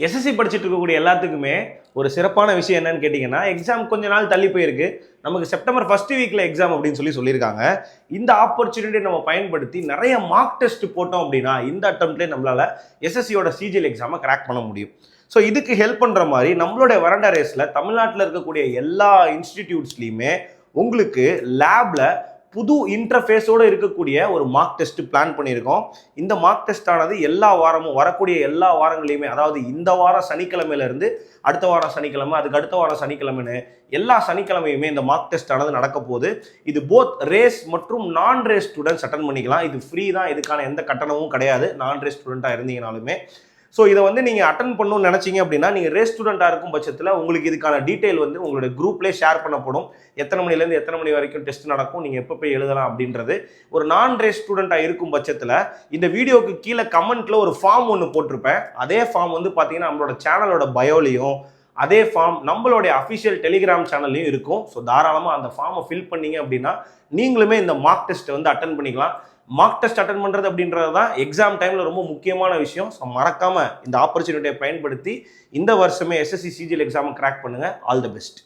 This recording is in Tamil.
எஸ்எஸ்சி படிச்சுட்டு இருக்கக்கூடிய எல்லாத்துக்குமே ஒரு சிறப்பான விஷயம் என்னன்னு கேட்டிங்கன்னா, எக்ஸாம் கொஞ்ச நாள் தள்ளி போயிருக்கு. நமக்கு செப்டம்பர் ஃபர்ஸ்ட் வீக்ல எக்ஸாம் அப்படின்னு சொல்லியிருக்காங்க. இந்த ஆப்பர்ச்சுனிட்டியை நம்ம பயன்படுத்தி நிறைய மார்க் டெஸ்ட் போட்டோம் அப்படின்னா, இந்த அட்டம்ப்ட்லேயே நம்மளால எஸ்எஸ்சியோட சிஜிஎல் எக்ஸாமை கிராக் பண்ண முடியும். ஸோ இதுக்கு ஹெல்ப் பண்ணுற மாதிரி நம்மளுடைய வரண்டா ரேஸில் தமிழ்நாட்டில் இருக்கக்கூடிய எல்லா இன்ஸ்டிடியூட்ஸ்லையுமே உங்களுக்கு லேபில் புது இன்டர்ஃபேஸோடு இருக்கக்கூடிய ஒரு மார்க் டெஸ்ட் பிளான் பண்ணியிருக்கோம். இந்த மார்க் டெஸ்ட் ஆனது எல்லா வாரமும் வரக்கூடிய எல்லா வாரங்களையுமே, அதாவது இந்த வாரம் சனிக்கிழமையிலேருந்து அடுத்த வாரம் சனிக்கிழமை, அதுக்கு அடுத்த வாரம் சனிக்கிழமைன்னு எல்லா சனிக்கிழமையுமே இந்த மார்க் டெஸ்ட் ஆனது நடக்க போகுது. இது போத் ரேஸ் மற்றும் நான் ரேஸ் ஸ்டூடெண்ட்ஸ் அட்டன் பண்ணிக்கலாம். இது ஃப்ரீ தான், இதுக்கான எந்த கட்டணமும் கிடையாது நான் ரேஸ் ஸ்டூடெண்ட்டாக இருந்தீங்கனாலுமே. ஸோ இதை நீங்கள் அட்டன் பண்ணணும்னு நினச்சிங்க அப்படின்னா, நீங்கள் ரேஸ் ஸ்டூடெண்ட்டாக இருக்கும் பட்சத்தில் உங்களுக்கு இதுக்கான டீட்டெயில் உங்களுடைய குரூப்லேயே ஷேர் பண்ணப்படும். எத்தனை மணிலேருந்து எத்தனை மணி வரைக்கும் டெஸ்ட் நடக்கும், நீங்கள் எப்போ போய் எழுதலாம் அப்படின்றது. ஒரு நான் ரேஸ் ஸ்டூடெண்ட்டாக இருக்கும் பட்சத்தில் இந்த வீடியோக்கு கீழே கமெண்ட்டில் ஒரு ஃபார்ம் ஒன்று போட்டிருப்பேன். அதே ஃபார்ம் பார்த்தீங்கன்னா நம்மளோட சேனலோட பயோலையும், அதே ஃபார்ம் நம்மளுடைய அஃபிஷியல் டெலிகிராம் சேனல்லையும் இருக்கும். ஸோ தாராளமாக அந்த ஃபார்மை ஃபில் பண்ணீங்க அப்படின்னா நீங்களுமே இந்த மார்க் டெஸ்ட்டை அட்டன் பண்ணிக்கலாம். மார்க் டெஸ்ட் அட்டன் பண்ணுறது அப்படின்றது தான் எக்ஸாம் டைமில் ரொம்ப முக்கியமான விஷயம். ஸோ மறக்காமல் இந்த ஆப்பர்ச்சுனிட்டியை பயன்படுத்தி இந்த வருஷமே எஸ்எஸ்சி சிஜிஎல் எக்ஸாமை கிராக் பண்ணுங்கள். All the best.